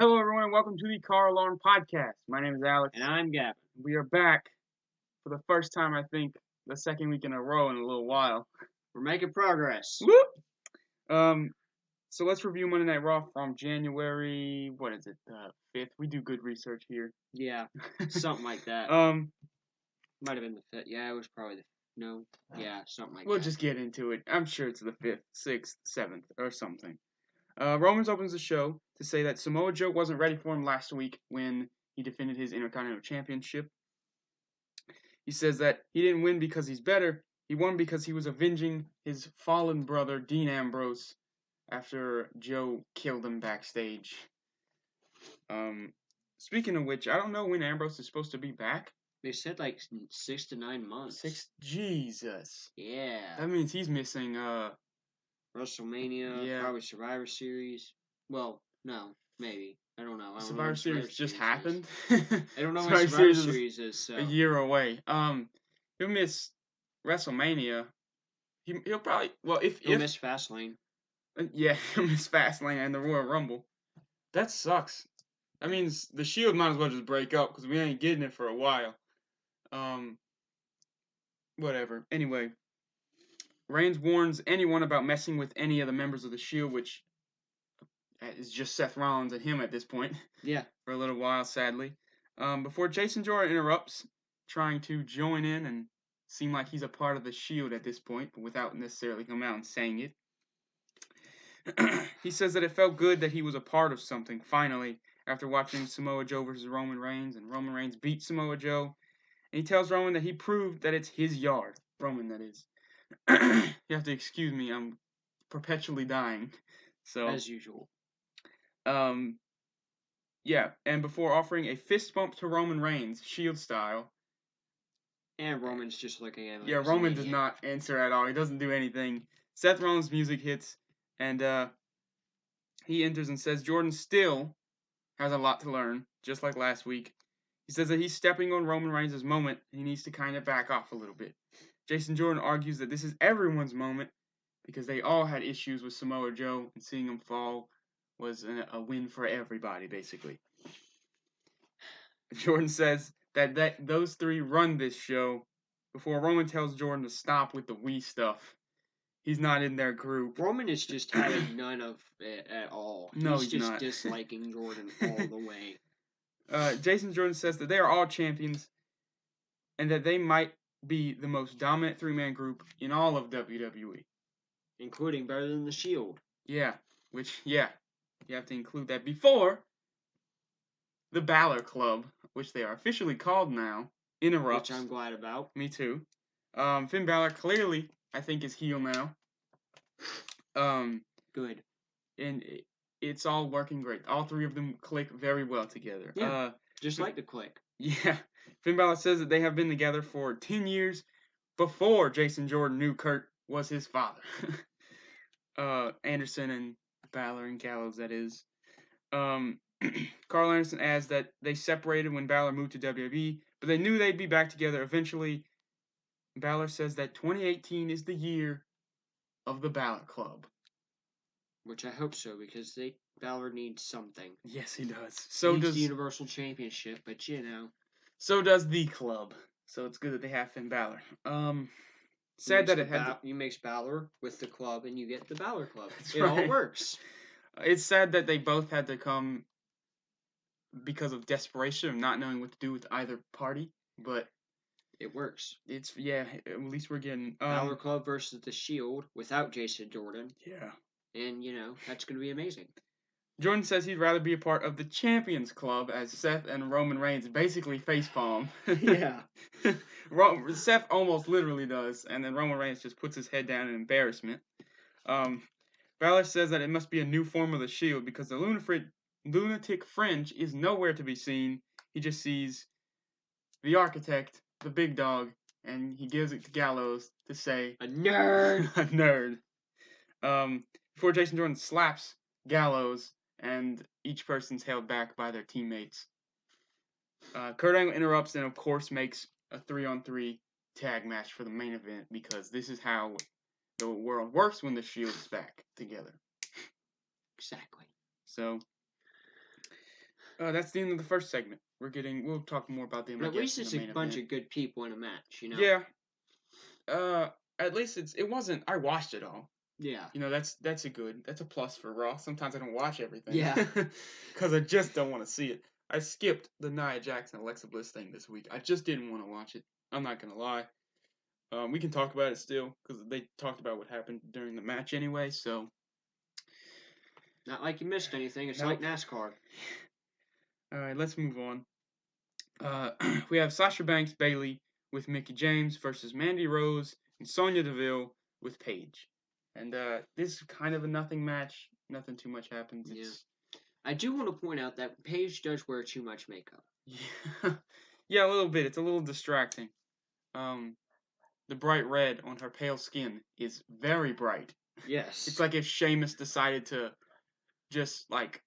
Hello, everyone, and welcome to the CarAlarm podcast. My name is Alex. And I'm Gaven. We are back for the first time, I think, the second week in a row in a little while. We're making progress. Whoop! So let's review Monday Night Raw from January, 5th? We do good research here. Yeah, something like that. Might have been the 5th. Yeah, it was probably something like that. We'll just get into it. I'm sure it's the 5th, 6th, 7th, or something. Romans opens the show to say that Samoa Joe wasn't ready for him last week when he defended his Intercontinental Championship. He says that he didn't win because he's better. He won because he was avenging his fallen brother, Dean Ambrose, after Joe killed him backstage. Speaking of which, I don't know when Ambrose is supposed to be back. They said like 6 to 9 months. Jesus. Yeah. That means he's missing WrestleMania, probably Survivor Series. Well, no, maybe. I don't know. Survivor Series just happened. I don't know when Survivor Series is. So. A year away. He'll miss WrestleMania. He'll probably he'll miss Fastlane. Yeah, he'll miss Fastlane and the Royal Rumble. That sucks. That means the Shield might as well just break up because we ain't getting it for a while. Whatever. Anyway, Reigns warns anyone about messing with any of the members of the Shield, which is just Seth Rollins and him at this point. Yeah. For a little while, sadly. Before Jason Jordan interrupts, trying to join in and seem like he's a part of the Shield at this point, but without necessarily coming out and saying it. He says that it felt good that he was a part of something, finally, after watching Samoa Joe versus Roman Reigns, and Roman Reigns beat Samoa Joe. And he tells Roman that he proved that it's his yard. Roman, that is. You have to excuse me, I'm perpetually dying. So as usual. Yeah, and before offering a fist bump to Roman Reigns, Shield style. And Roman's just looking at him. Yeah, Roman does not answer at all. He doesn't do anything. Seth Rollins' music hits, and he enters and says Jordan still has a lot to learn, just like last week. He says that he's stepping on Roman Reigns' moment, and he needs to kind of back off a little bit. Jason Jordan argues that this is everyone's moment, because they all had issues with Samoa Joe, and seeing him fall was a win for everybody, basically. Jordan says that those three run this show before Roman tells Jordan to stop with the we stuff. He's not in their group. Roman is just having none of it at all. No, he's just not. disliking Jordan all the way. Jason Jordan says that they are all champions and that they might be the most dominant three-man group in all of WWE. Including better than the Shield. Yeah, you have to include that before the Balor Club, which they are officially called now, interrupts. Which I'm glad about. Me too. Finn Balor clearly, I think, is heel now. Good. And it's all working great. All three of them click very well together. Yeah, just like the click. Yeah. Finn Balor says that they have been together for 10 years before Jason Jordan knew Kurt was his father. Anderson and Balor and Gallows, that is. Carl Anderson adds that they separated when Balor moved to WWE, but they knew they'd be back together eventually. Balor says that 2018 is the year of the Balor Club. Which I hope so, because Balor needs something. Yes, he does. So does the Universal Championship, but you know. So does the club. So it's good that they have Finn Balor. Sad that it had you mix Balor with the club and you get the Balor Club. It all works. It's sad that they both had to come because of desperation of not knowing what to do with either party, but it works. At least we're getting Balor Club versus the Shield without Jason Jordan. Yeah. And that's going to be amazing. Jordan says he'd rather be a part of the Champions Club as Seth and Roman Reigns basically facepalm. Yeah. Seth almost literally does, and then Roman Reigns just puts his head down in embarrassment. Balor says that it must be a new form of the Shield because the lunatic fringe is nowhere to be seen. He just sees the architect, the big dog, and he gives it to Gallows to say, "A nerd!" A nerd. Before Jason Jordan slaps Gallows, and each person's held back by their teammates. Kurt Angle interrupts and, of course, makes a 3-on-3 tag match for the main event because this is how the world works when the Shield's back together. Exactly. So, That's the end of the first segment. We'll talk more about them. But I at guess least it's in a the main bunch event. of good people in a match, Yeah. At least it wasn't. I watched it all. Yeah. That's a plus for Raw. Sometimes I don't watch everything. Yeah. Because I just don't want to see it. I skipped the Nia Jackson Alexa Bliss thing this week. I just didn't want to watch it. I'm not gonna lie. We can talk about it still because they talked about what happened during the match anyway. So. Not like you missed anything. It's Nope. like NASCAR. All right, let's move on. We have Sasha Banks Bailey with Mickie James versus Mandy Rose and Sonya Deville with Paige. And this is kind of a nothing match. Nothing too much happens. Yeah. I do want to point out that Paige does wear too much makeup. Yeah, yeah, a little bit. It's a little distracting. The bright red on her pale skin is very bright. Yes. It's like if Sheamus decided to just like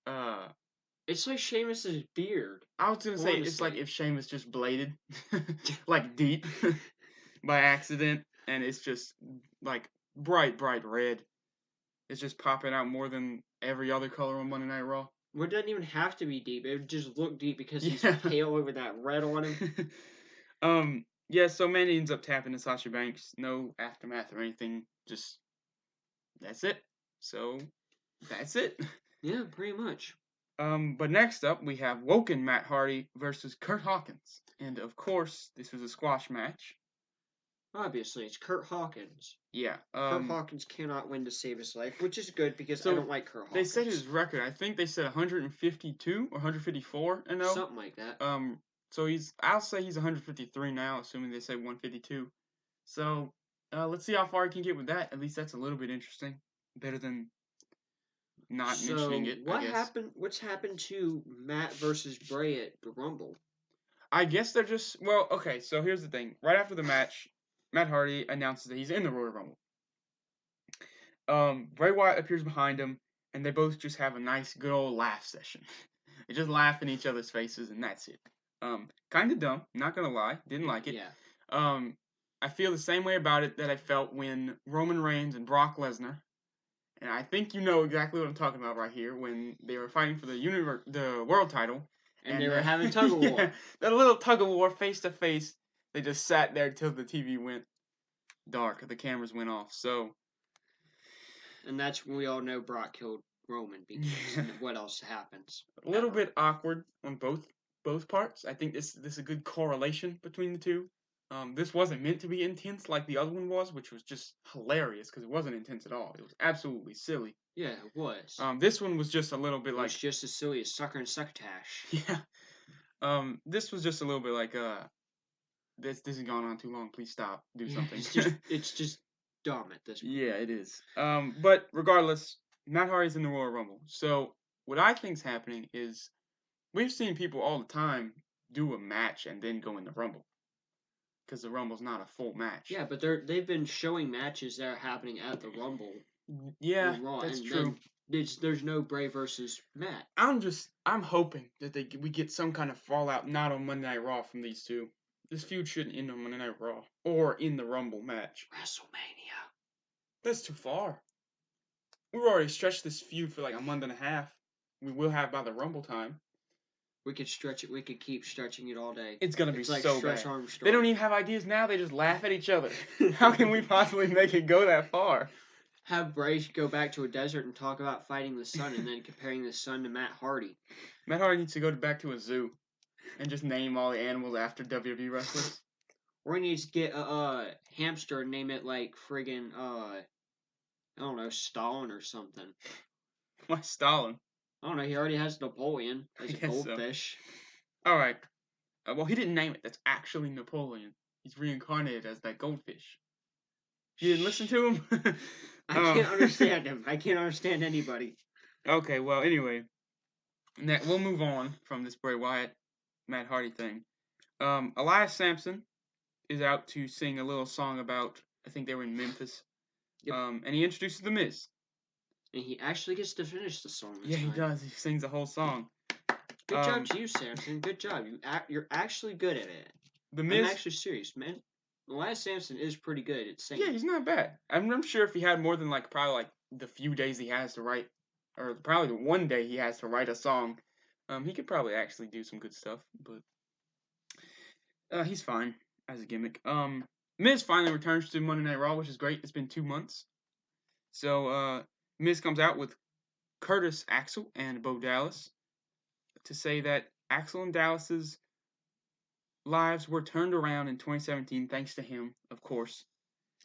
It's like Sheamus's beard. I was gonna say it's like if Sheamus just bladed like deep by accident, and it's just like bright red. It's just popping out more than every other color on Monday Night Raw. Well, it doesn't even have to be deep. It would just look deep because he's pale over that red on him. Yeah, so Mandy ends up tapping to Sasha Banks. No aftermath or anything. Just that's it. So that's it. Yeah, pretty much. But next up we have Woken Matt Hardy versus Kurt Hawkins. And of course, this was a squash match. Obviously, it's Kurt Hawkins. Yeah. Kurt Hawkins cannot win to save his life, which is good because I don't like Kurt Hawkins. They said his record. I think they said 152 or 154. Something like that. So I'll say he's 153 now, assuming they say 152. So let's see how far he can get with that. At least that's a little bit interesting. Better than not mentioning it. What's happened to Matt versus Bray at the Rumble? I guess they're just okay. So here's the thing. Right after the match, Matt Hardy announces that he's in the Royal Rumble. Bray Wyatt appears behind him, and they both just have a nice, good old laugh session. They just laugh in each other's faces, and that's it. Kind of dumb, not gonna lie. Didn't like it. Yeah. I feel the same way about it that I felt when Roman Reigns and Brock Lesnar, and I think you know exactly what I'm talking about right here, when they were fighting for the world title. And they were having tug of war. That little tug of war face to face. They just sat there till the TV went dark. The cameras went off. So. And that's when we all know Brock killed Roman because what else happens? A little bit awkward on both parts. I think this is a good correlation between the two. This wasn't meant to be intense like the other one was, which was just hilarious because it wasn't intense at all. It was absolutely silly. Yeah, it was. This one was just a little bit like. It's just as silly as Sucker and Succotash. Yeah. This was just a little bit like this has gone on too long. Please stop. Do something. It's just dumb at this point. Yeah, it is. But regardless, Matt Hardy's in the Royal Rumble. So what I think's happening is we've seen people all the time do a match and then go in the Rumble. Because the Rumble's not a full match. Yeah, but they've been showing matches that are happening at the Rumble. Yeah, that's true. There's no Bray versus Matt. I'm hoping that we get some kind of fallout not on Monday Night Raw from these two. This feud shouldn't end on Monday Night Raw or in the Rumble match. WrestleMania. That's too far. We've already stretched this feud for like a month and a half. We will have by the Rumble time. We could stretch it. We could keep stretching it all day. It's gonna be like so bad. They don't even have ideas now. They just laugh at each other. How can we possibly make it go that far? Have Bray go back to a desert and talk about fighting the sun and then comparing the sun to Matt Hardy. Matt Hardy needs to go back to a zoo and just name all the animals after WWE wrestlers. Or he needs to get a hamster and name it like friggin' I don't know, Stalin or something. Why Stalin? I don't know, he already has Napoleon as a goldfish. So. Alright. Well, he didn't name it. That's actually Napoleon. He's reincarnated as that goldfish. You didn't listen to him? I can't understand him. I can't understand anybody. Okay, well, anyway. We'll move on from this Bray Wyatt, Matt Hardy thing. Elias Sampson is out to sing a little song about, I think they were in Memphis. Yep. And he introduces The Miz. And he actually gets to finish the song. Yeah, he does. He sings the whole song. Good job to you, Sampson. Good job. You're actually good at it. I'm actually serious, man. Elias Sampson is pretty good at singing. Yeah, he's not bad. I'm sure if he had more than probably the few days he has to write, or probably the one day he has to write a song, He could probably actually do some good stuff, but he's fine as a gimmick. Miz finally returns to Monday Night Raw, which is great. It's been 2 months. So Miz comes out with Curtis Axel and Bo Dallas to say that Axel and Dallas's lives were turned around in 2017 thanks to him, of course.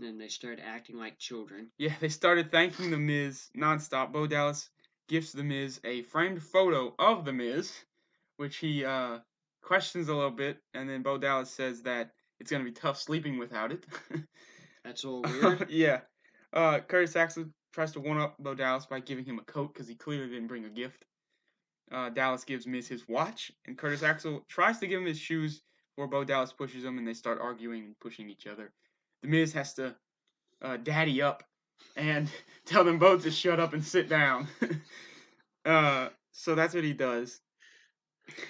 And they started acting like children. Yeah, they started thanking The Miz nonstop. Bo Dallas gifts The Miz a framed photo of The Miz, which he questions a little bit, and then Bo Dallas says that it's going to be tough sleeping without it. That's a little weird. Yeah. Curtis Axel tries to one-up Bo Dallas by giving him a coat because he clearly didn't bring a gift. Dallas gives Miz his watch, and Curtis Axel tries to give him his shoes before Bo Dallas pushes him, and they start arguing and pushing each other. The Miz has to daddy up and tell them both to shut up and sit down. So that's what he does.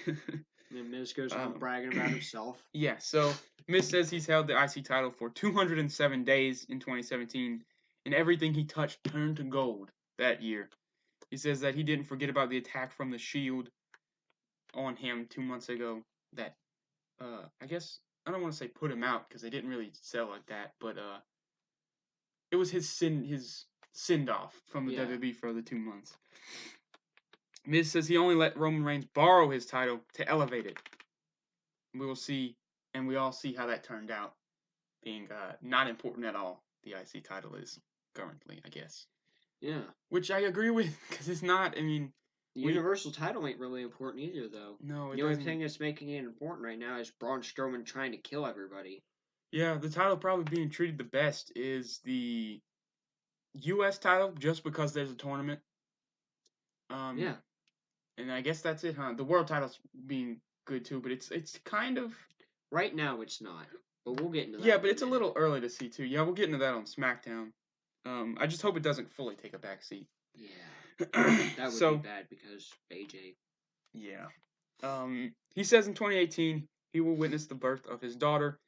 And Miz goes on bragging about himself. Yeah, so Miz says he's held the IC title for 207 days in 2017, and everything he touched turned to gold that year. He says that he didn't forget about the attack from the Shield on him 2 months ago that, I guess, I don't want to say put him out because they didn't really sell like that, but it was his send-off from the WWE for the 2 months. Miz says he only let Roman Reigns borrow his title to elevate it. We will see, and we all see how that turned out, being not important at all. The IC title is currently, I guess. Yeah. Which I agree with, because it's not, I mean... The Universal title ain't really important either, though. No, the only thing that's making it important right now is Braun Strowman trying to kill everybody. Yeah, the title probably being treated the best is the U.S. title, just because there's a tournament. Yeah. And I guess that's it, huh? The world title's being good, too, but it's kind of... Right now, it's not. But we'll get into that. Yeah, but it's a little early to see, too. Yeah, we'll get into that on SmackDown. I just hope it doesn't fully take a backseat. Yeah. That would be bad because AJ. Yeah. He says in 2018 he will witness the birth of his daughter,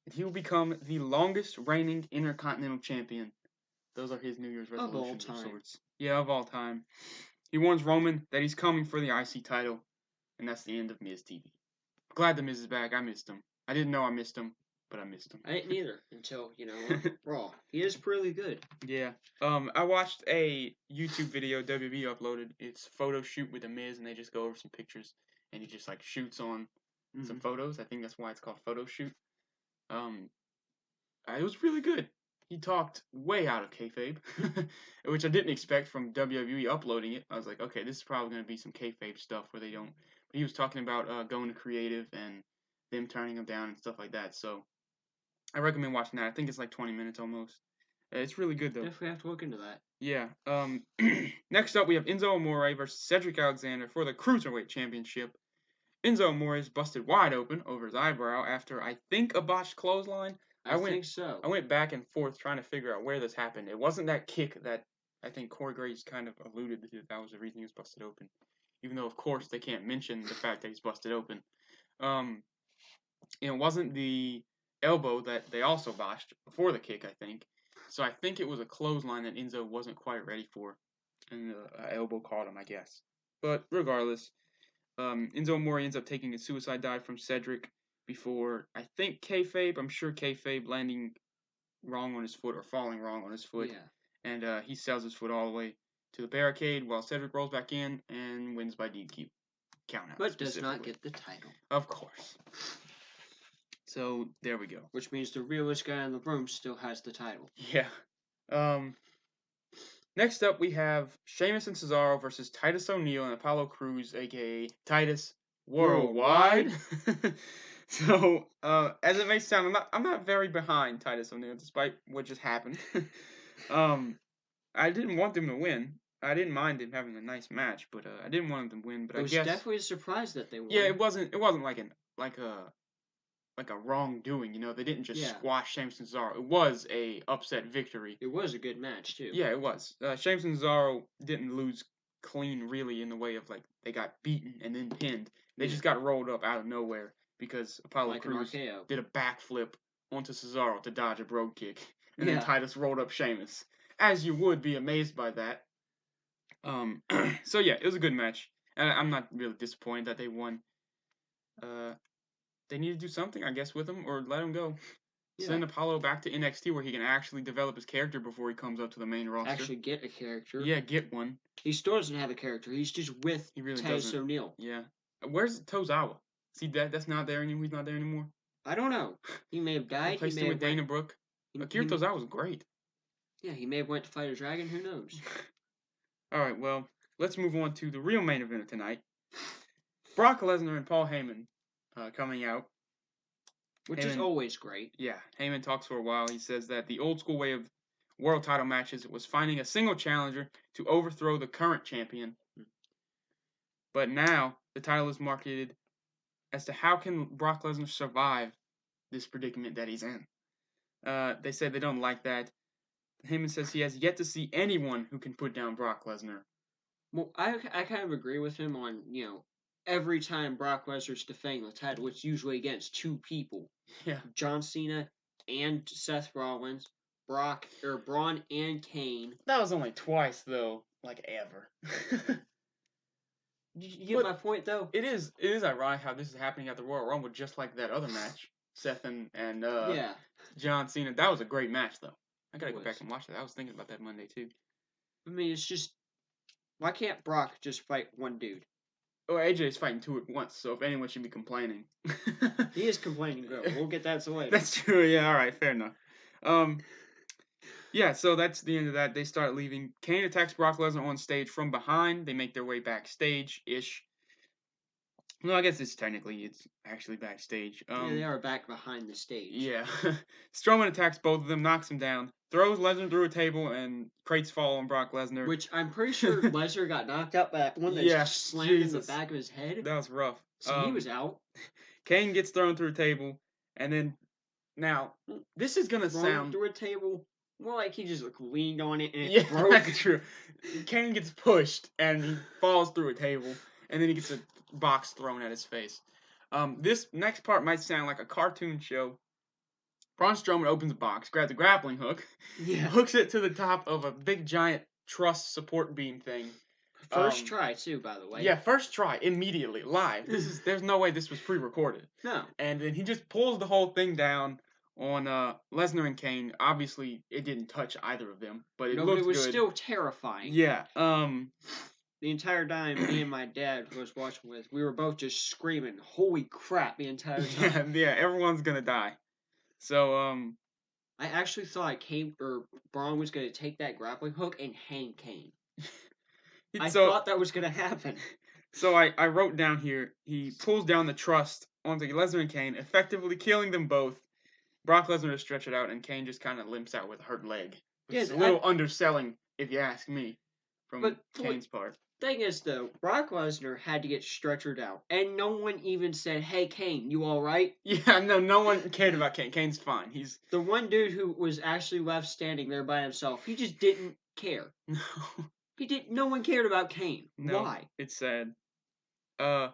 and he will become the longest reigning Intercontinental Champion. Those are his New Year's resolutions of sorts. Yeah, of all time. He warns Roman that he's coming for the IC title, and that's the end of Miz TV. Glad the Miz is back. I missed him. I didn't know I missed him, but I missed him. I didn't either until, Raw. He is really good. Yeah. I watched a YouTube video WWE uploaded. It's photo shoot with the Miz, and they just go over some pictures, and he just like shoots on some photos. I think that's why it's called photo shoot. It was really good. He talked way out of kayfabe, which I didn't expect from WWE uploading it. I was like, okay, this is probably going to be some kayfabe stuff where they don't. But he was talking about going to creative and them turning him down and stuff like that. So I recommend watching that. I think it's like 20 minutes almost. It's really good though. Definitely have to look into that. Yeah. Next up, we have Enzo Amore versus Cedric Alexander for the Cruiserweight Championship. Enzo Amore is busted wide open over his eyebrow after, I think, a botched clothesline. I think so. I went back and forth trying to figure out where this happened. It wasn't that kick that I think Corey Graves kind of alluded to. That was the reason he was busted open. Even though, of course, they can't mention the fact that he's busted open. It wasn't the elbow that they also botched before the kick, I think. So I think it was a clothesline that Enzo wasn't quite ready for. And the elbow caught him, I guess. But regardless, Enzo Amore ends up taking a suicide dive from Cedric before, I think, kayfabe. I'm sure kayfabe landing wrong on his foot or falling wrong on his foot. Yeah. And he sells his foot all the way to the barricade while Cedric rolls back in and wins by DQ. Count out. But does not get the title. Of course. So, there we go. Which means the realest guy in the room still has the title. Yeah. Next up, we have Sheamus and Cesaro versus Titus O'Neil and Apollo Crews, a.k.a. Titus Worldwide. So, as it may sound, I'm not very behind Titus O'Neil, despite what just happened. I didn't want them to win. I didn't mind them having a nice match, but I didn't want them to win. But I guess it was definitely a surprise that they won. Yeah, it wasn't like a wrongdoing. They didn't just squash Sheamus and Cesaro. It was a upset victory. It was a good match too. Yeah, it was. Sheamus and Cesaro didn't lose clean, really, in the way of they got beaten and then pinned. They just got rolled up out of nowhere because Apollo Crews did a backflip onto Cesaro to dodge a brogue kick, and then Titus rolled up Sheamus. As you would be amazed by that. So yeah, it was a good match. I'm not really disappointed that they won. They need to do something, I guess, with him or let him go. Yeah. Send Apollo back to NXT where he can actually develop his character before he comes up to the main roster. Actually get a character. Yeah, get one. He still doesn't have a character. He's just with Titus O'Neil. Yeah. Where's Tozawa? See, that's not there anymore. He's not there anymore. I don't know. He may have died. Replaced him with Dana Brooke. Akira Tozawa was great. Yeah, he may have went to fight a dragon. Who knows? All right, well, let's move on to the real main event of tonight. Brock Lesnar and Paul Heyman coming out. Which is always great. Yeah, Heyman talks for a while. He says that the old school way of world title matches was finding a single challenger to overthrow the current champion. But now the title is marketed as to how can Brock Lesnar survive this predicament that he's in. They said they don't like that. Heyman says he has yet to see anyone who can put down Brock Lesnar. Well, I kind of agree with him on, every time Brock Lesnar's defending the title, it's usually against two people. Yeah. John Cena and Seth Rollins, Braun and Kane. That was only twice, though. Like, ever. You get my point, though? It is ironic how this is happening at the Royal Rumble, just like that other match. Seth and John Cena. That was a great match, though. I gotta go back and watch that. I was thinking about that Monday, too. I mean, it's just... Why can't Brock just fight one dude? Oh, AJ's fighting two at once, so if anyone should be complaining. He is complaining, bro. We'll get that to later. That's true, yeah, alright, fair enough. Yeah, so that's the end of that. They start leaving. Kane attacks Brock Lesnar on stage from behind. They make their way backstage-ish. No, I guess it's actually backstage. Yeah, they are back behind the stage. Yeah. Strowman attacks both of them, knocks him down, throws Lesnar through a table, and crates fall on Brock Lesnar. Which I'm pretty sure Lesnar got knocked out by that one that slammed in the back of his head. That was rough. So he was out. Kane gets thrown through a table, and then, now, this is going to sound... through a table? More like he just leaned on it and it broke. That's true. Kane gets pushed, and he falls through a table, and then he gets a box thrown at his face. This next part might sound like a cartoon show. Braun Strowman opens a box, grabs a grappling hook, hooks it to the top of a big giant truss support beam thing. First try too, by the way. Yeah, first try, immediately, live. There's no way this was pre-recorded. No. And then he just pulls the whole thing down on Lesnar and Kane. Obviously, it didn't touch either of them, but it looked good. It was still terrifying. Yeah. The entire time me and my dad was watching with, we were both just screaming, "Holy crap!" the entire time. Yeah, everyone's gonna die. So I actually thought Braun was gonna take that grappling hook and hang Kane. I thought that was gonna happen. So I wrote down here, he pulls down the truss onto Lesnar and Kane, effectively killing them both. Brock Lesnar to stretch it out, and Kane just kind of limps out with a hurt leg. It's a little underselling, if you ask me, from Kane's part. Thing is, though, Brock Lesnar had to get stretchered out, and no one even said, "Hey, Kane, you all right?" Yeah, no one cared about Kane. Kane's fine. He's the one dude who was actually left standing there by himself. He just didn't care. No, No one cared about Kane. No, why? It's sad. Yeah.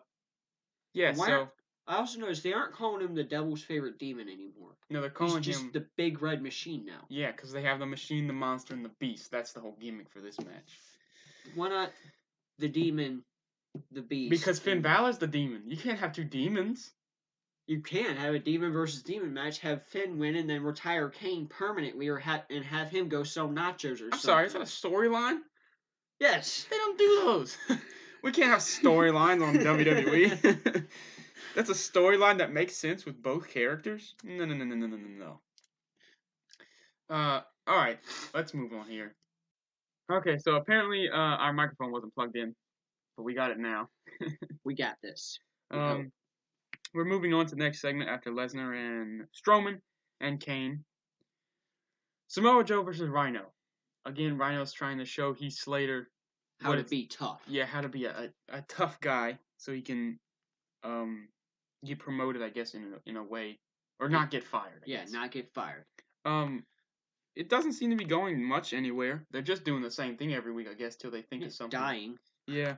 So I also noticed they aren't calling him the Devil's favorite demon anymore. No, they're calling He's just the big red machine now. Yeah, because they have the machine, the monster, and the beast. That's the whole gimmick for this match. Why not the demon, the beast? Because Finn Balor's the demon. You can't have two demons. You can have a demon versus demon match, have Finn win, and then retire Kane permanently, and have him go sell nachos or something. I'm sorry, is that a storyline? Yes. They don't do those. We can't have storylines on WWE. That's a storyline that makes sense with both characters? No. Alright, let's move on here. Okay, so apparently our microphone wasn't plugged in, but we got it now. We got this. We're moving on to the next segment after Lesnar and Strowman and Kane. Samoa Joe versus Rhino. Again, Rhino's trying to show Heath Slater how to be tough. Yeah, how to be a tough guy so he can get promoted, I guess, in a way. Or not get fired. Not get fired. It doesn't seem to be going much anywhere. They're just doing the same thing every week, I guess, till they think of something. Dying. Yeah.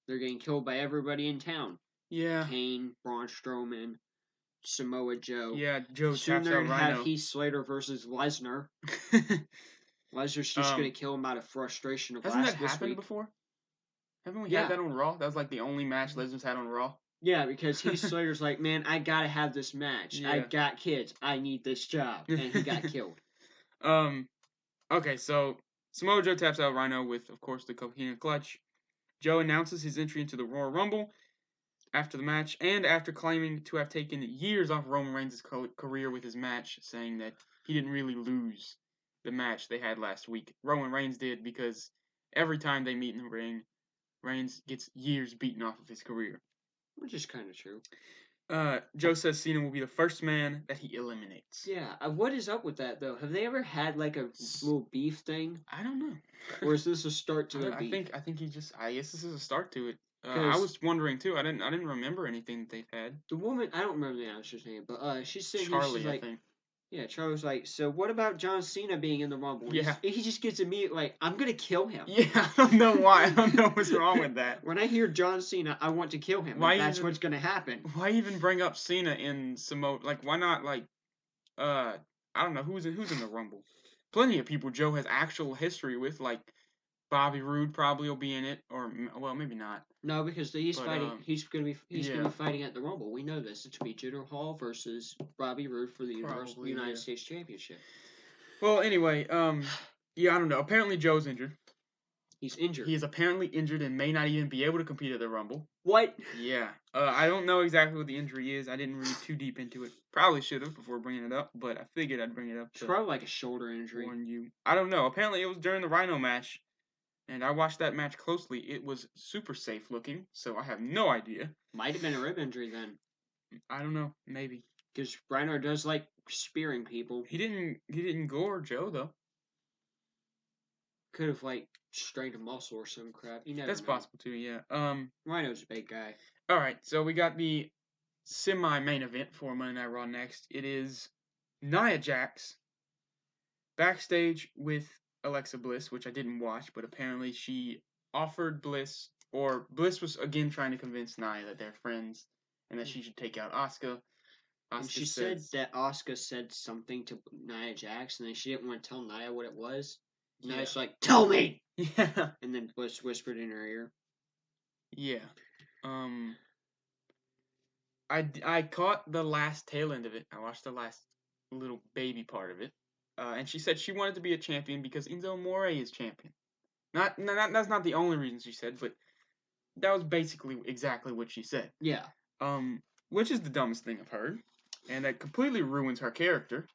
They're getting killed by everybody in town. Yeah. Kane, Braun Strowman, Samoa Joe. Yeah, Joe taps out Rhino. Soon they're have Heath Slater versus Lesnar. Lesnar's just going to kill him out of frustration of hasn't that happened before? Haven't we had that on Raw? That was like the only match Lesnar's had on Raw. Yeah, because Heath Slater's like, man, that was like the only match Lesnar's had on Raw. Yeah, because Heath Slater's like, man, I gotta have this match. Yeah. I got kids. I need this job. And he got killed. Okay, so Samoa Joe taps out Rhino with, of course, the Coquina Clutch. Joe announces his entry into the Royal Rumble after the match, and after claiming to have taken years off Roman Reigns' career with his match, saying that he didn't really lose the match they had last week. Roman Reigns did, because every time they meet in the ring, Reigns gets years beaten off of his career. Which is kind of true. Joe says Cena will be the first man that he eliminates. Yeah, what is up with that, though? Have they ever had, like, a little beef thing? I don't know. Or is this a start to a beef? I think I guess this is a start to it. I was wondering, too. I didn't remember anything that they've had. The woman, I don't remember the announcer's name, but she's saying Charlie, she's like, I think. Yeah, Charlie's like, so what about John Cena being in the Rumble? Yeah. He just gets immediate, like, I'm gonna kill him. Yeah, I don't know why. I don't know what's wrong with that. When I hear John Cena, I want to kill him. That's what's gonna happen. Why even bring up Cena in Samoa? Like, why not, like, I don't know, who's in the Rumble? Plenty of people Joe has actual history with, like, Bobby Roode probably will be in it, or, well, maybe not. No, because he's fighting. He's gonna be fighting at the Rumble. We know this. It's gonna be Jinder Mahal versus Bobby Roode for the United States Championship. Well, anyway, yeah, I don't know. Apparently Joe's injured. He's injured. He is apparently injured and may not even be able to compete at the Rumble. What? Yeah. I don't know exactly what the injury is. I didn't read too deep into it. Probably should have before bringing it up, but I figured I'd bring it up. It's probably like a shoulder injury. Warn you. I don't know. Apparently it was during the Rhino match. And I watched that match closely. It was super safe looking, so I have no idea. Might have been a rib injury then. I don't know. Maybe. Because Rhino does like spearing people. He didn't gore Joe though. Could have like strained a muscle or some crap. You never That's know. possible too. Yeah. Rhino's a big guy. All right. So we got the semi-main event for Monday Night Raw next. It is Nia Jax backstage with Alexa Bliss, which I didn't watch, but apparently she offered Bliss, or Bliss was again trying to convince Nia that they're friends and that she should take out Asuka. And she said that Asuka said something to Nia Jax, and then she didn't want to tell Nia what it was. Yeah. Nia's like, tell me! Yeah. And then Bliss whispered in her ear. Yeah. I caught the last tail end of it. I watched the last little baby part of it. And she said she wanted to be a champion because Enzo Amore is champion. That's not the only reason she said, but that was basically exactly what she said. Yeah. Which is the dumbest thing I've heard, and that completely ruins her character.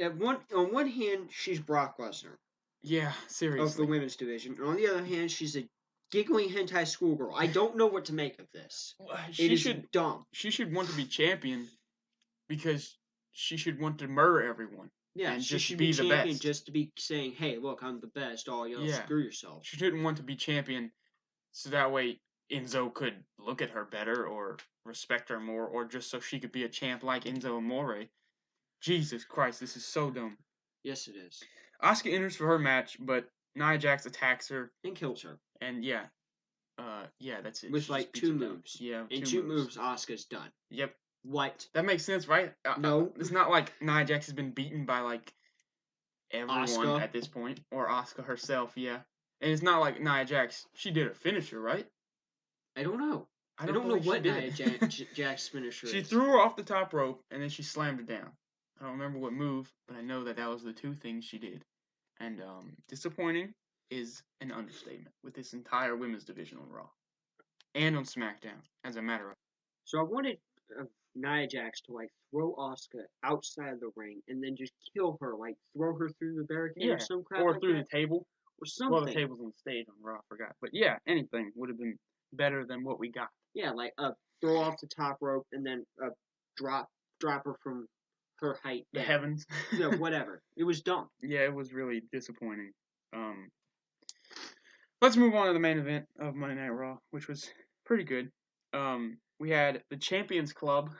On one hand, she's Brock Lesnar. Yeah, seriously. Of the women's division. And on the other hand, she's a giggling hentai schoolgirl. I don't know what to make of this. It is dumb. She should want to be champion because she should want to murder everyone. Yeah, and she just should be be the champion best. just to be saying, hey, look, I'm the best. Oh, you screw yourself. She shouldn't want to be champion so that way Enzo could look at her better or respect her more, or just so she could be a champ like Enzo Amore. Jesus Christ, this is so dumb. Yes, it is. Asuka enters for her match, but Nia Jax attacks her. And kills her. And yeah, that's it. With like 2 moves. Yeah, in 2 moves, Asuka's done. Yep. What? That makes sense, right? No. It's not like Nia Jax has been beaten by like everyone Asuka. At this point, or Asuka herself, yeah. And it's not like Nia Jax, she did a finisher, right? I don't know. I don't know what Nia Jax's finisher is. She threw her off the top rope, and then she slammed her down. I don't remember what move, but I know that was the 2 things she did. And disappointing is an understatement with this entire women's division on Raw. And on SmackDown, as a matter of fact. So I wanted Nia Jax to like throw Asuka outside the ring and then just kill her, like throw her through the barricade or some crap, or like through that. The table, or something. Well, the table's on the stage on Raw, I forgot, but yeah, anything would have been better than what we got. Yeah, like throw off the top rope and then drop her from her height. The heavens. Yeah, whatever. It was dumb. Yeah, it was really disappointing. Let's move on to the main event of Monday Night Raw, which was pretty good. We had the Champions Club.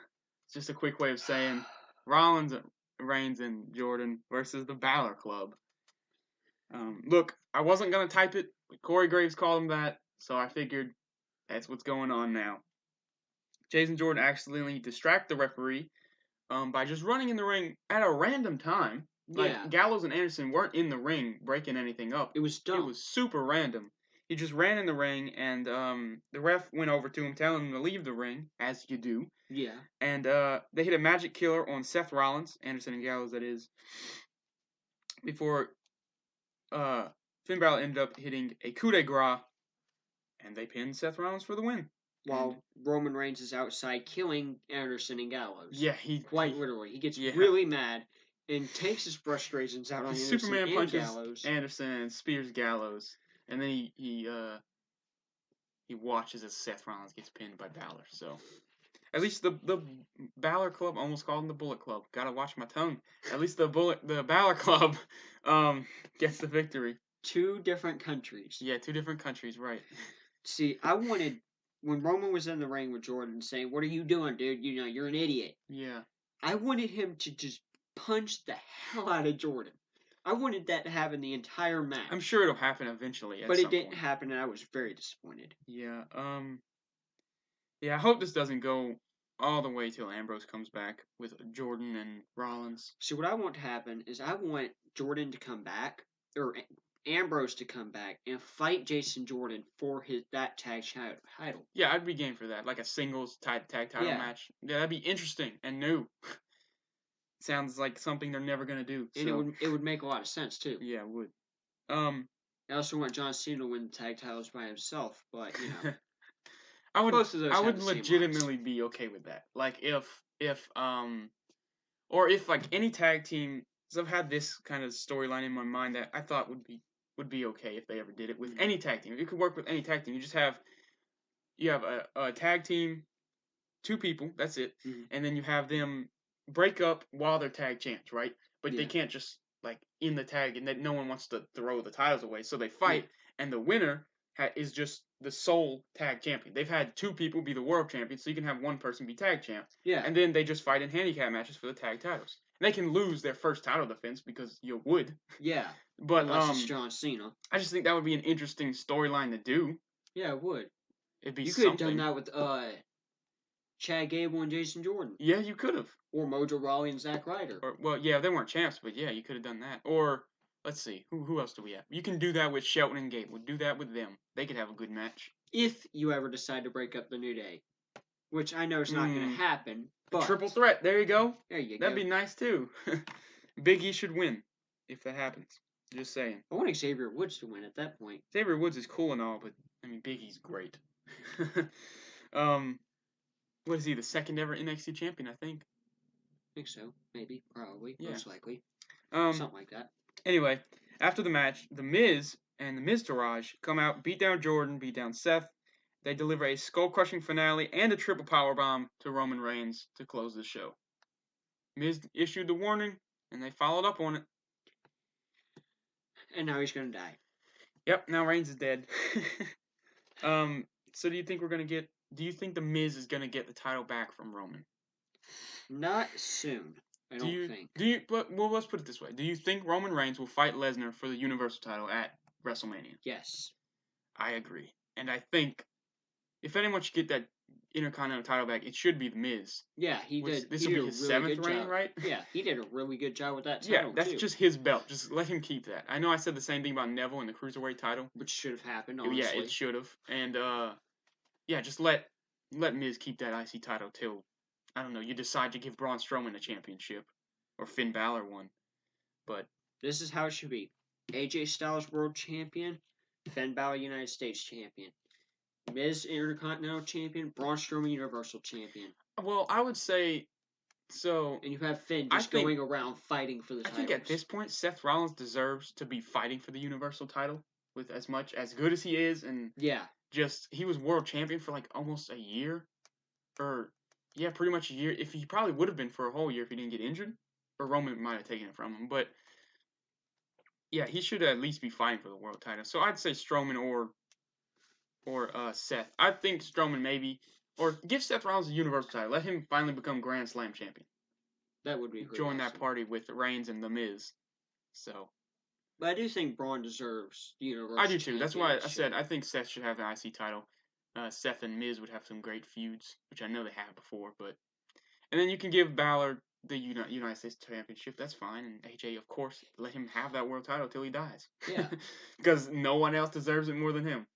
It's just a quick way of saying Rollins, Reigns, and Jordan versus the Balor Club. Look, I wasn't going to type it, but Corey Graves called him that, so I figured that's what's going on now. Jason and Jordan accidentally distract the referee by just running in the ring at a random time. Like, Gallows and Anderson weren't in the ring breaking anything up. It was dumb. It was super random. He just ran in the ring, and the ref went over to him, telling him to leave the ring, as you do. Yeah. And they hit a magic killer on Seth Rollins, Anderson and Gallows, that is, before Finn Balor ended up hitting a coup de grace, and they pinned Seth Rollins for the win. While Roman Reigns is outside killing Anderson and Gallows. Yeah, quite literally. He gets really mad and takes his frustrations out on Anderson Superman and punches Gallows. Anderson and spears Gallows, and then he watches as Seth Rollins gets pinned by Balor. So at least the Balor Club, almost called him the Bullet Club. Gotta watch my tongue. At least the Balor Club gets the victory. 2 different countries. Yeah, 2 different countries, right. See, I wanted, when Roman was in the ring with Jordan saying, "What are you doing, dude? You know, you're an idiot." Yeah. I wanted him to just punch the hell out of Jordan. I wanted that to happen the entire match. I'm sure it'll happen eventually but it didn't happen, and I was very disappointed. Yeah, I hope this doesn't go all the way till Ambrose comes back with Jordan and Rollins. So what I want to happen is I want Jordan to come back, or Ambrose to come back and fight Jason Jordan for that tag title. Yeah, I'd be game for that, like a singles tag title match. Yeah, that'd be interesting and new. Sounds like something they're never gonna do. And it would make a lot of sense too. Yeah, it would. I also want John Cena to win the tag titles by himself, but you know, I would legitimately be okay with that. Like if like any tag team. So I've had this kind of storyline in my mind that I thought would be okay if they ever did it with any tag team. You could work with any tag team. You just have a tag team, 2 people, that's it, and then you have them break up while they're tag champs, right? But they can't just like in the tag, and that no one wants to throw the titles away, so they fight, and the winner is just the sole tag champion. They've had 2 people be the world champion, so you can have 1 person be tag champ. Yeah. And then they just fight in handicap matches for the tag titles. And they can lose their first title defense because you would. Yeah. But unless it's John Cena. I just think that would be an interesting storyline to do. Yeah, it would. It'd be you could have done that with Chad Gable and Jason Jordan. Yeah, you could have. Or Mojo Rawley and Zack Ryder. Well, yeah, they weren't champs, but yeah, you could have done that. Or let's see, who else do we have? You can do that with Shelton and Gable. Do that with them. They could have a good match. If you ever decide to break up the New Day, which I know is not going to happen. But triple threat. There you go. There you go. That'd be nice too. Big E should win if that happens. Just saying. I want Xavier Woods to win at that point. Xavier Woods is cool and all, but I mean, Big E's great. What is he? The 2nd ever NXT champion, I think. I think so. Maybe. Probably. Yeah. Most likely. Something like that. Anyway, after the match, The Miz and the Miztourage come out, beat down Jordan, beat down Seth. They deliver a skull-crushing finale and a triple powerbomb to Roman Reigns to close the show. Miz issued the warning, and they followed up on it. And now he's going to die. Yep, now Reigns is dead. So do you think the Miz is going to get the title back from Roman? Not soon, I don't think. Well, let's put it this way. Do you think Roman Reigns will fight Lesnar for the Universal title at WrestleMania? Yes. I agree. And I think if anyone should get that Intercontinental title back, it should be The Miz. Yeah, he did. This will be his 7th reign, right? Yeah, he did a really good job with that title. Yeah, that's just his belt. Just let him keep that. I know I said the same thing about Neville and the Cruiserweight title. Which should have happened, honestly. Yeah, it should have. And, just let Miz keep that IC title till, I don't know, you decide to give Braun Strowman the championship. Or Finn Balor one. But this is how it should be. AJ Styles World Champion, Finn Balor United States Champion. Miz Intercontinental Champion, Braun Strowman Universal Champion. Well, I would say so. And you have Finn just going around fighting for the title. I think at this point, Seth Rollins deserves to be fighting for the Universal title with as good as he is, and he was world champion for like almost a year, pretty much a year. If he probably would have been for a whole year if he didn't get injured, or Roman might have taken it from him, but yeah, he should at least be fighting for the world title. So I'd say Strowman or Seth. I think Strowman maybe, or give Seth Rollins the Universal title. Let him finally become Grand Slam champion. That would be great. Join that party with Reigns and The Miz. So. But I do think Braun deserves the Universal. I do too. That's why I said I think Seth should have the IC title. Seth and Miz would have some great feuds, which I know they have before. And then you can give Balor the United States Championship. That's fine. And AJ, of course, let him have that world title till he dies. Yeah. Because no one else deserves it more than him.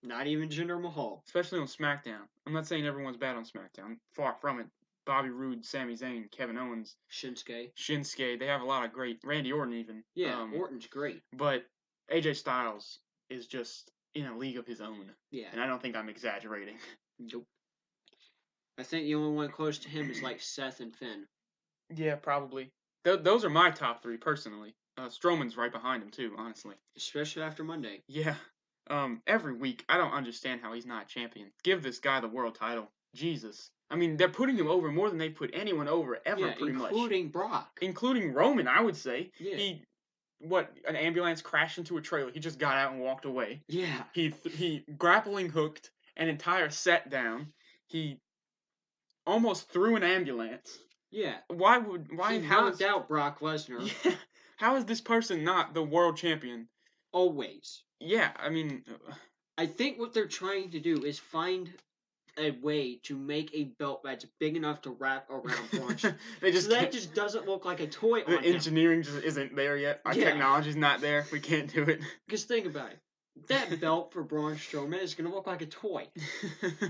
Not even Jinder Mahal. Especially on SmackDown. I'm not saying everyone's bad on SmackDown. Far from it. Bobby Roode, Sami Zayn, Kevin Owens, Shinsuke. They have a lot of great. Randy Orton even. Yeah, Orton's great. But AJ Styles is just in a league of his own. Yeah. And I don't think I'm exaggerating. Nope. I think the only one close to him is like Seth and Finn. Yeah, probably. Those are my top 3 personally. Strowman's right behind him too, honestly. Especially after Monday. Yeah. Every week, I don't understand how he's not champion. Give this guy the world title. Jesus. I mean, they're putting him over more than they put anyone over ever, pretty much. Including Brock. Including Roman, I would say. Yeah. An ambulance crashed into a trailer. He just got out and walked away. Yeah. He grappling hooked an entire set down. He almost threw an ambulance. Yeah. He knocked out Brock Lesnar. Yeah. How is this person not the world champion? Always. Yeah, I mean... I think what they're trying to do is find a way to make a belt that's big enough to wrap around Braun. So that just doesn't look like a toy on him. The engineering just isn't there yet. Our technology's not there. We can't do it. Because think about it. That belt for Braun Strowman is going to look like a toy.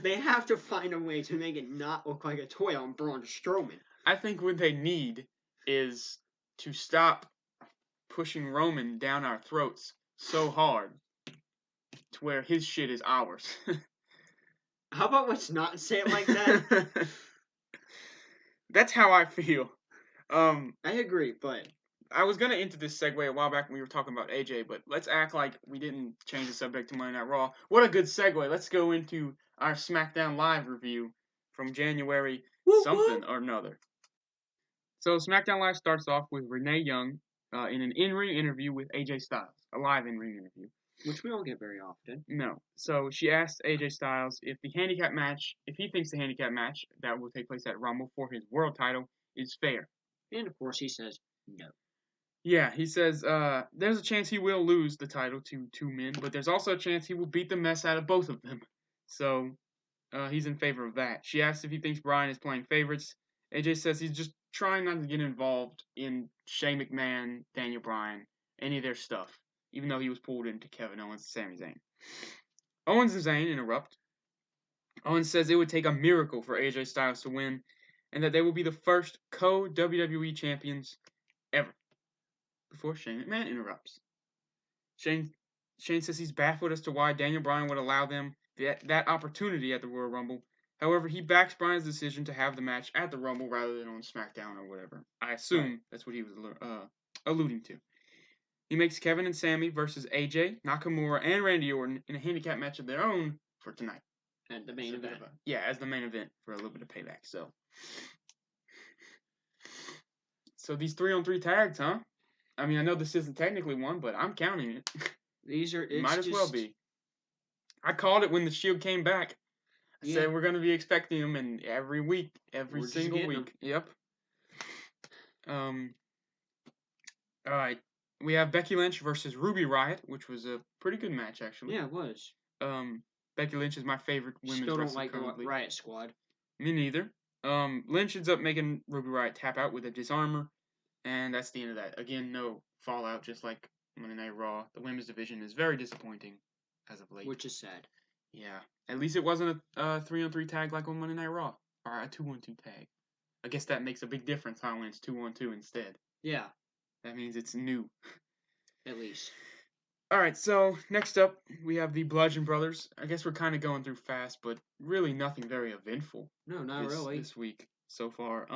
They have to find a way to make it not look like a toy on Braun Strowman. I think what they need is to stop pushing Roman down our throats so hard to where his shit is ours. How about let's not say it like that? That's how I feel. I agree, but... I was going to enter this segue a while back when we were talking about AJ, but let's act like we didn't change the subject to Monday Night Raw. What a good segue. Let's go into our SmackDown Live review from January something or another. So SmackDown Live starts off with Renee Young in an in-ring interview with AJ Styles, a live in-ring interview. Which we don't get very often. No. So she asked AJ Styles if he thinks the handicap match that will take place at Rumble for his world title is fair. And of course he says no. Yeah, he says there's a chance he will lose the title to 2 men, but there's also a chance he will beat the mess out of both of them. So he's in favor of that. She asks if he thinks Bryan is playing favorites. AJ says he's just trying not to get involved in Shane McMahon, Daniel Bryan, any of their stuff, even though he was pulled into Kevin Owens and Sami Zayn. Owens and Zayn interrupt. Owens says it would take a miracle for AJ Styles to win, and that they will be the first co-WWE champions ever. Before Shane McMahon interrupts. Shane says he's baffled as to why Daniel Bryan would allow them that opportunity at the Royal Rumble. However, he backs Bryan's decision to have the match at the Rumble rather than on SmackDown or whatever. I assume that's what he was alluding to. He makes Kevin and Sami versus AJ, Nakamura, and Randy Orton in a handicap match of their own for tonight. And the main event. As the main event for a little bit of payback. So these 3-on-3 tags, huh? I mean, I know this isn't technically one, but I'm counting it. Might as well be. I called it when the Shield came back. I said we're going to be expecting them in every week, every single week. Yep. All right. We have Becky Lynch versus Ruby Riott, which was a pretty good match, actually. Yeah, it was. Becky Lynch is my favorite women's wrestler. Still don't like the Riott Squad. Me neither. Lynch ends up making Ruby Riott tap out with a disarmer, and that's the end of that. Again, no fallout, just like Monday Night Raw. The women's division is very disappointing as of late. Which is sad. Yeah. At least it wasn't a 3-on-3 tag like on Monday Night Raw. Or a 2-on-2 tag. I guess that makes a big difference, huh, when it's 2-on-2 instead. Yeah. That means it's new. At least. Alright, so next up, we have the Bludgeon Brothers. I guess we're kind of going through fast, but really nothing very eventful. No, not really. This week so far.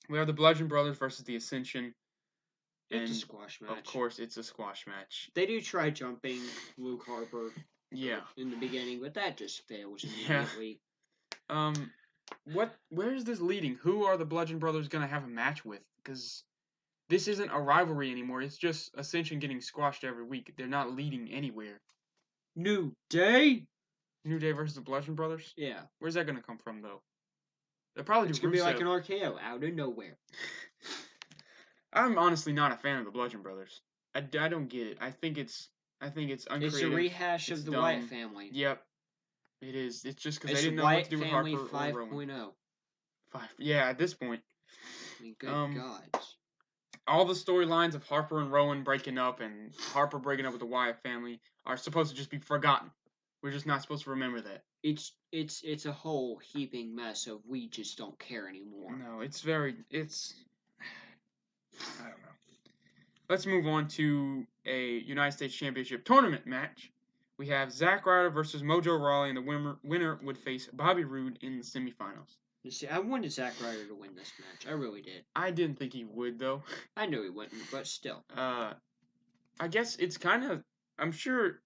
We have the Bludgeon Brothers versus the Ascension. It's a squash match. Of course, it's a squash match. They do try jumping Luke Harper. Yeah. In the beginning, but that just fails immediately. Where is this leading? Who are the Bludgeon Brothers gonna have a match with? Because this isn't a rivalry anymore. It's just Ascension getting squashed every week. They're not leading anywhere. New Day versus the Bludgeon Brothers? Yeah. Where's that gonna come from, though? They'll probably it's gonna be like an RKO out of nowhere. I'm honestly not a fan of the Bludgeon Brothers. I don't get it. I think it's uncreative. It's a rehash of the dumb. Wyatt family. Yep. It is. It's just because they didn't know what to do with Harper or Rowan. 5.0. Yeah, at this point. I mean, good God. All the storylines of Harper and Rowan breaking up and Harper breaking up with the Wyatt family are supposed to just be forgotten We're just not supposed to remember that. It's a whole heaping mess of we just don't care anymore. No, I don't know. Let's move on to a United States Championship tournament match. We have Zack Ryder versus Mojo Rawley, and the winner would face Bobby Roode in the semifinals. You see, I wanted Zack Ryder to win this match. I really did. I didn't think he would, though. I knew he wouldn't, but still. I guess it's kind of. I'm sure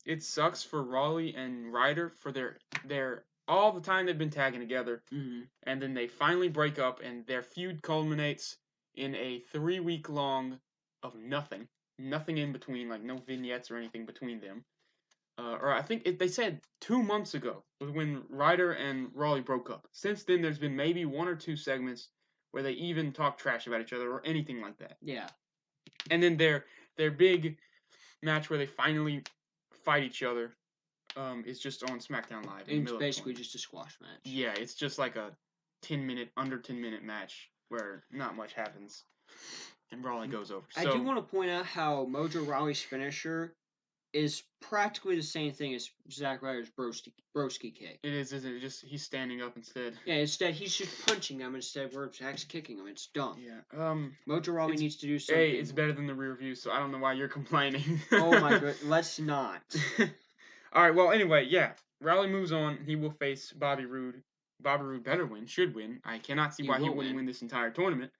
it sucks for Rawley and Ryder for their all the time they've been tagging together, and then they finally break up, and their feud culminates in a 3-week long of nothing in between, like no vignettes or anything between them. Or I think they said 2 months ago was when Ryder and Rawley broke up. Since then, there's been maybe 1 or 2 segments where they even talk trash about each other or anything like that. Yeah. And then their big match where they finally fight each other is just on SmackDown Live. It's basically just a squash match. Yeah, it's just like a under 10 minute match where not much happens, and Rawley goes over. I do want to point out how Mojo Rawley's finisher is practically the same thing as Zack Ryder's broski kick. It is, isn't it? Just he's standing up instead. Yeah, instead he's just punching him instead where Zack's kicking him. It's dumb. Yeah. Mojo Rawley needs to do something. Hey, it's better than the rear view, so I don't know why you're complaining. Oh my god, let's not. All right. Well, anyway, yeah. Rawley moves on. He will face Bobby Roode. Bobby Roode better win. Should win. I cannot see why he wouldn't win this entire tournament.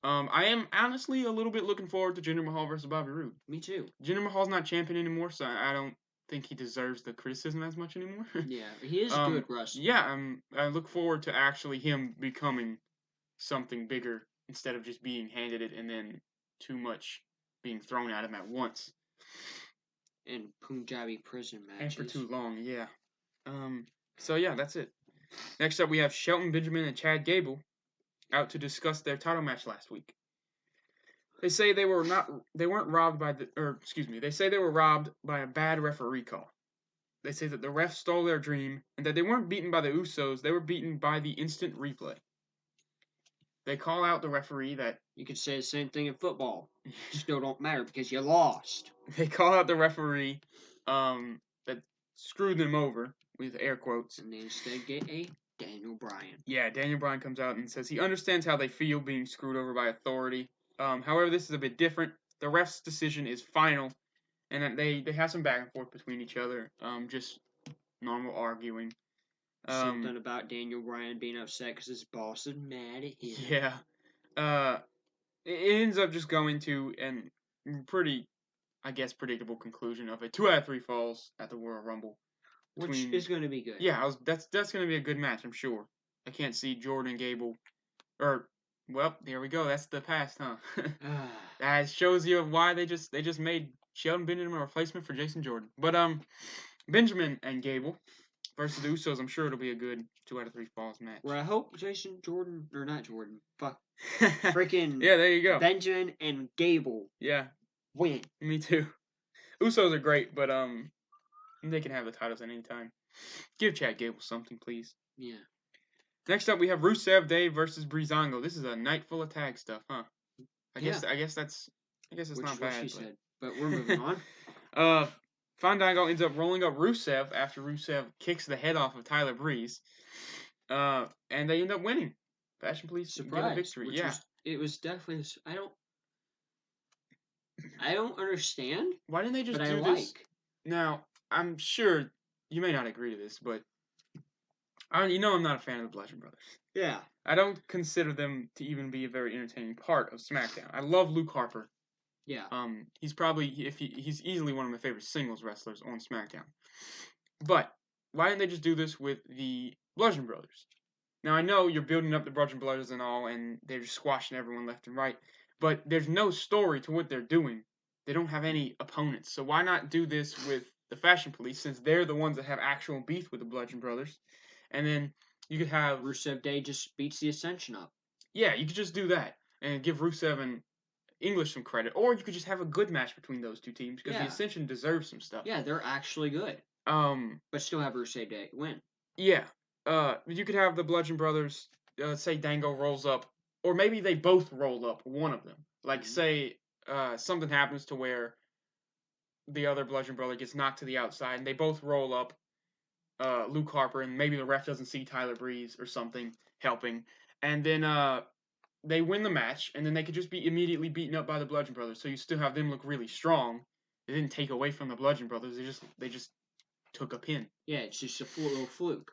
I am honestly a little bit looking forward to Jinder Mahal versus Bobby Roode. Me too. Jinder Mahal's not champion anymore, so I don't think he deserves the criticism as much anymore. Yeah, he is a good wrestler. Yeah, I look forward to actually him becoming something bigger instead of just being handed it and then too much being thrown at him at once. And Punjabi prison matches. And for too long, yeah. So yeah, that's it. Next up, we have Shelton Benjamin and Chad Gable out to discuss their title match last week. They say they weren't robbed by they say they were robbed by a bad referee call. They say that the ref stole their dream and that they weren't beaten by the Usos, they were beaten by the instant replay. They call out the referee that... You could say the same thing in football. Still don't matter because you lost. They call out the referee that screwed them over, with air quotes. And they instead get a Daniel Bryan. Yeah, Daniel Bryan comes out and says he understands how they feel being screwed over by authority. However, this is a bit different. The ref's decision is final, and they have some back and forth between each other. Just normal arguing. Something about Daniel Bryan being upset because his boss is mad at him. Yeah. It ends up just going to a pretty, I guess, predictable conclusion of a 2 out of 3 falls at the Royal Rumble. Which is going to be good. Yeah, that's going to be a good match, I'm sure. I can't see Jordan and Gable, well, there we go. That's the past, huh? That shows you why they just made Shelton Benjamin a replacement for Jason Jordan. But Benjamin and Gable versus the Usos, I'm sure it'll be a good 2 out of 3 falls match. Well, I hope freaking yeah, there you go. Benjamin and Gable. Yeah. Win. Me too. Usos are great, but they can have the titles at any time. Give Chad Gable something, please. Yeah. Next up, we have Rusev Day versus Breezango. This is a night full of tag stuff, huh? I guess that's not bad. But we're moving on. Fandango ends up rolling up Rusev after Rusev kicks the head off of Tyler Breeze. And they end up winning. Fashion Police get a victory. Yeah. It was definitely... I don't understand. Why didn't they just do this? Now, I'm sure you may not agree to this, but I'm not a fan of the Bludgeon Brothers. Yeah. I don't consider them to even be a very entertaining part of SmackDown. I love Luke Harper. Yeah. He's probably he's easily one of my favorite singles wrestlers on SmackDown. But why didn't they just do this with the Bludgeon Brothers? Now I know you're building up the Bludgeon Brothers and all, and they're just squashing everyone left and right. But there's no story to what they're doing. They don't have any opponents. So why not do this with the Fashion Police, since they're the ones that have actual beef with the Bludgeon Brothers? And then you could have... Rusev Day just beats the Ascension up. Yeah, you could just do that. And give Rusev and English some credit. Or you could just have a good match between those two teams, because the Ascension deserves some stuff. Yeah, they're actually good. But still have Rusev Day win. Yeah. You could have the Bludgeon Brothers, say Dango rolls up, or maybe they both roll up, one of them. Like, say, something happens to where the other Bludgeon Brother gets knocked to the outside, and they both roll up, Luke Harper, and maybe the ref doesn't see Tyler Breeze or something helping, and then they win the match, and then they could just be immediately beaten up by the Bludgeon Brothers. So you still have them look really strong. They didn't take away from the Bludgeon Brothers. They just took a pin. Yeah, it's just a little fluke.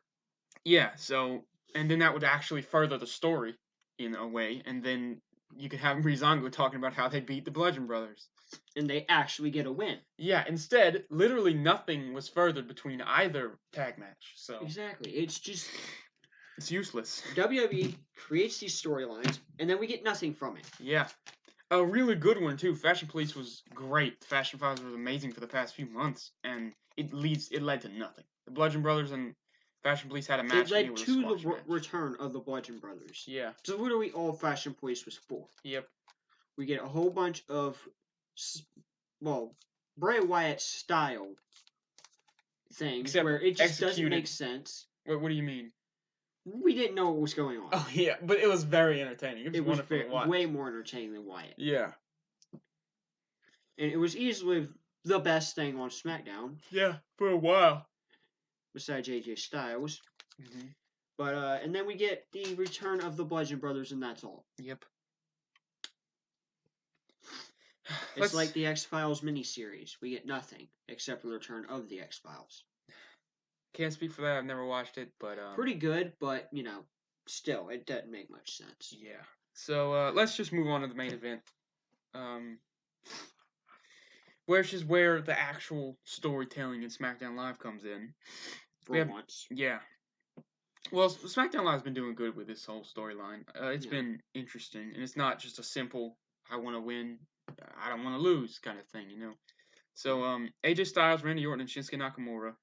Yeah. So and then that would actually further the story in a way, and then you could have Breezango talking about how they beat the Bludgeon Brothers. And they actually get a win. Yeah, instead, literally nothing was furthered between either tag match. So exactly, it's useless. WWE creates these storylines, and then we get nothing from it. Yeah, a really good one too. Fashion Police was great. Fashion Files was amazing for the past few months, and it led to nothing. The Bludgeon Brothers and Fashion Police had a match. It led to the return of the Bludgeon Brothers. Yeah. So literally all Fashion Police was for. Yep. We get a whole bunch of, Bray Wyatt style things where it just doesn't make sense. What do you mean? We didn't know what was going on. Oh yeah, but it was very entertaining. It was way more entertaining than Wyatt. Yeah. And it was easily the best thing on SmackDown. Yeah, for a while. Besides AJ Styles. Mm-hmm. But and then we get the return of the Bludgeon Brothers, and that's all. Yep. It's like the X-Files miniseries. We get nothing except for the return of the X-Files. Can't speak for that. I've never watched it, but pretty good, but still, it doesn't make much sense. Yeah. So let's just move on to the main event. Which is where the actual storytelling in SmackDown Live comes in. For once. Yeah. Well, SmackDown Live's been doing good with this whole storyline. It's been interesting, and it's not just a simple "I want to win, I don't want to lose" kind of thing, So AJ Styles, Randy Orton, and Shinsuke Nakamura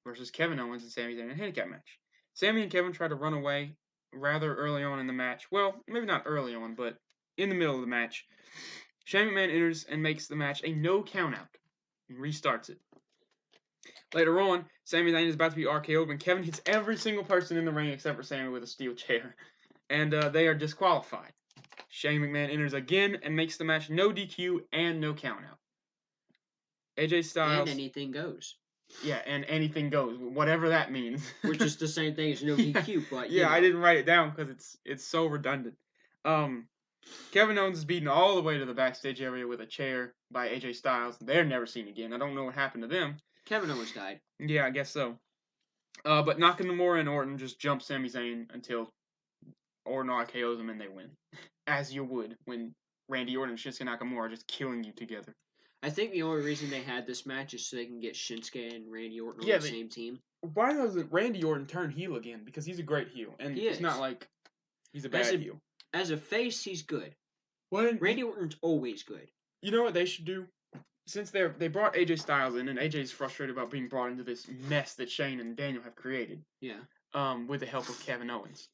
versus Kevin Owens and Sami Zayn in a handicap match. Sami and Kevin try to run away rather early on in the match. Well, maybe not early on, but in the middle of the match. Shane McMahon enters and makes the match a no countout and restarts it. Later on, Sami Zayn is about to be RKO'd when Kevin hits every single person in the ring except for Sami with a steel chair, and they are disqualified. Shane McMahon enters again and makes the match no DQ and no countout. AJ Styles... And anything goes. Yeah, and anything goes, whatever that means. Which is the same thing as no DQ, but yeah, I didn't write it down because it's so redundant. Kevin Owens is beaten all the way to the backstage area with a chair by AJ Styles. They're never seen again. I don't know what happened to them. Kevin Owens died. Yeah, I guess so. But Nakamura and Orton just jump Sami Zayn until Orton RKOs him and they win. As you would when Randy Orton and Shinsuke Nakamura are just killing you together. I think the only reason they had this match is so they can get Shinsuke and Randy Orton on the same team. Why doesn't Randy Orton turn heel again? Because he's a great heel. And it's not like he's a bad heel. As a face, he's good. Randy Orton's always good. You know what they should do? Since they brought AJ Styles in, and AJ's frustrated about being brought into this mess that Shane and Daniel have created. Yeah. With the help of Kevin Owens.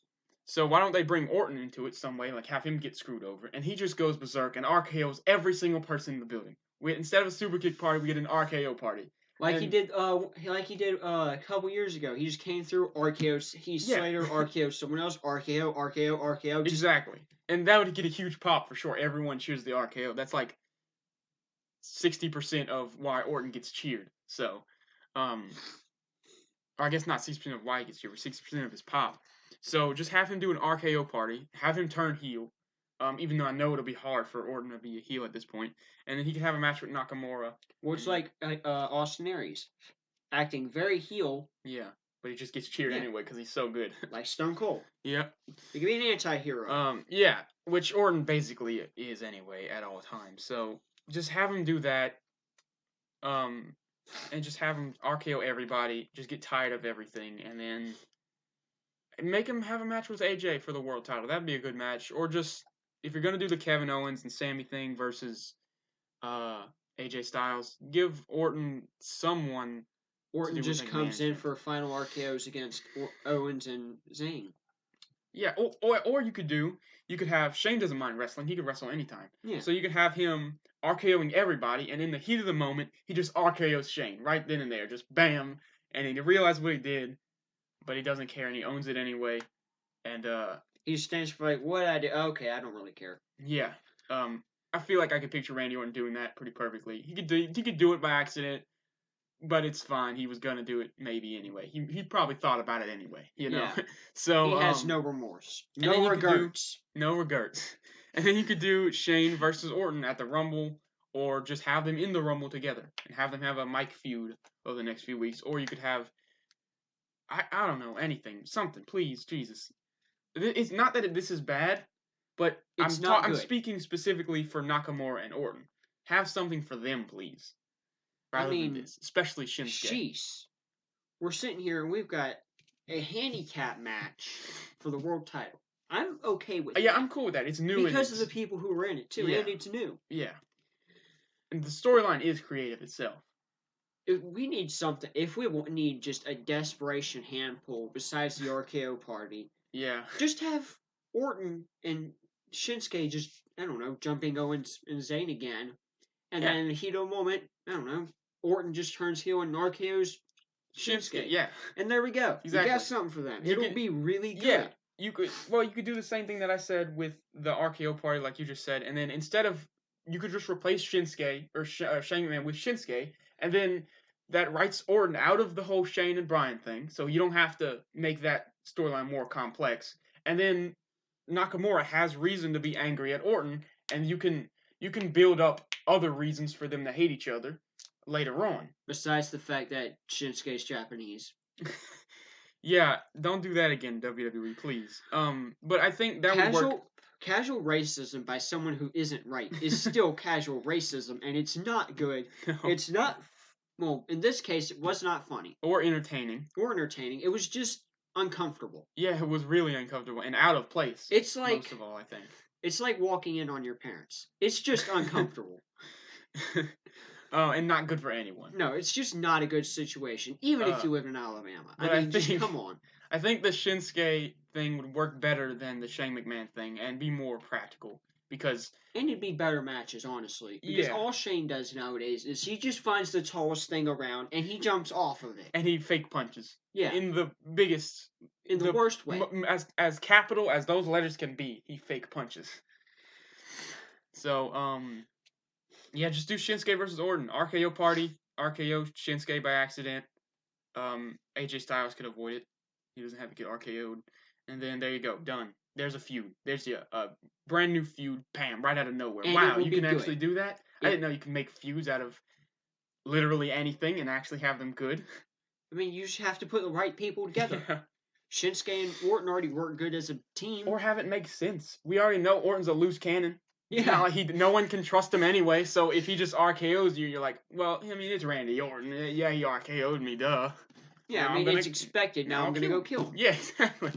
So why don't they bring Orton into it some way, like have him get screwed over, and he just goes berserk and RKOs every single person in the building. Instead of a super kick party, we get an RKO party. He did a couple years ago. He just came through RKO. Slater RKO someone else. RKO. Exactly. And that would get a huge pop for sure. Everyone cheers the RKO. That's like 60% of why Orton gets cheered. So, or I guess not 60% of why he gets cheered, but 60% of his pop. So just have him do an RKO party. Have him turn heel. Even though I know it'll be hard for Orton to be a heel at this point. And then he can have a match with Nakamura. Well, it's like Austin Aries. Acting very heel. Yeah, but he just gets cheered anyway because he's so good. Like Stone Cold. Yep. He can be an anti-hero. Yeah, which Orton basically is anyway at all times. So just have him do that. And just have him RKO everybody. Just get tired of everything. And then make him have a match with AJ for the world title. That'd be a good match. Or just... If you're going to do the Kevin Owens and Sami thing versus AJ Styles, give Orton someone. Orton just comes in for final RKOs against Owens and Zayn. Yeah, or you could have Shane doesn't mind wrestling. He can wrestle anytime. Yeah. So you could have him RKOing everybody, and in the heat of the moment, he just RKOs Shane right then and there. Just bam. And he realizes what he did, but he doesn't care, and he owns it anyway. And, he stands for like, what I did? Okay, I don't really care. Yeah. I feel like I could picture Randy Orton doing that pretty perfectly. He could do it by accident. but it's fine. He was gonna do it maybe anyway. He probably thought about it anyway, you know. Yeah. So he has no remorse, and then no you could do- regrets. no regrets. And then you could do Shane versus Orton at the Rumble, or just have them in the Rumble together and have them have a mic feud over the next few weeks. Or you could have, I don't know, anything, something, please, Jesus. It's not that this is bad, but It's I'm speaking specifically for Nakamura and Orton. Have something for them, please. Rather than this, especially Shinsuke. Jeez. We're sitting here and we've got a handicap match for the world title. I'm okay with Yeah, that. I'm cool with that. It's new. Because of the people who were in it, too. Yeah. And it's new. Yeah. And the storyline is creative itself. If we need something, if we need just a desperation hand pull besides the RKO party, just have Orton and Shinsuke just, I don't know, jumping Owens and Zayn again. And then in the heat of the moment, I don't know, Orton just turns heel and RKO's Shinsuke. Yeah. And there we go. Exactly. You got something for them. It'll be really good. Yeah. You could do the same thing that I said with the RKO party, like you just said, and then instead of, you could just replace Shinsuke or Shane McMahon with Shinsuke, and then that writes Orton out of the whole Shane and Bryan thing, so you don't have to make that storyline more complex. And then Nakamura has reason to be angry at Orton, and you can build up other reasons for them to hate each other later on. Besides the fact that Shinsuke is Japanese. Yeah, don't do that again, WWE, please. But I think that would work. Casual racism by someone who isn't right is still casual racism, and it's not good. No. It's not. Well, in this case, it was not funny or entertaining. It was just uncomfortable. Yeah, it was really uncomfortable and out of place. It's like, most of all, I think. It's like walking in on your parents. It's just uncomfortable. And not good for anyone. No, it's just not a good situation, even if you live in Alabama. I mean, just come on. I think the Shinsuke thing would work better than the Shane McMahon thing and be more practical. And it'd be better matches, honestly. Because all Shane does nowadays is he just finds the tallest thing around and he jumps off of it. And he fake punches. Yeah. In the biggest... In the worst way. As capital as those letters can be, he fake punches. So, yeah, just do Shinsuke versus Orton. RKO party. RKO Shinsuke by accident. AJ Styles could avoid it. He doesn't have to get RKO'd. And then there you go. Done. There's a feud. There's a brand new feud. Bam. Right out of nowhere. And wow, you can actually do that? Yeah. I didn't know you can make feuds out of literally anything and actually have them good. I mean, you just have to put the right people together. Yeah. Shinsuke and Orton already work good as a team. Or have it make sense. We already know Orton's a loose cannon. Yeah. Like no one can trust him anyway, so if he just RKOs you, you're like, well, I mean, it's Randy Orton. Yeah, he RKO'd me, duh. Yeah, I mean, it's expected. Now I'm going to go kill him. Yeah, exactly.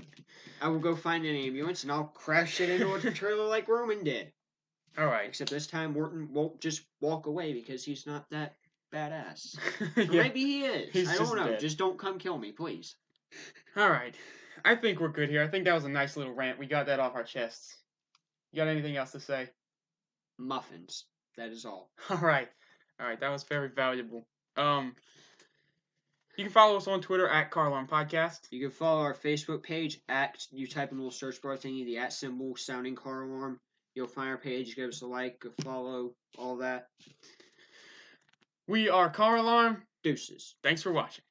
I will go find an ambulance, and I'll crash it into a trailer like Roman did. All right. Except this time, Orton won't just walk away because he's not that badass. Yeah. Maybe he is. I don't know. Dead. Just don't come kill me, please. All right. I think we're good here. I think that was a nice little rant. We got that off our chests. You got anything else to say? Muffins. That is all. All right. That was very valuable. You can follow us on Twitter at CarAlarm Podcast. You can follow our Facebook page you type in a little search bar thingy, the @ symbol sounding CarAlarm. You'll find our page. Give us a like, a follow, all that. We are CarAlarm. Deuces. Thanks for watching.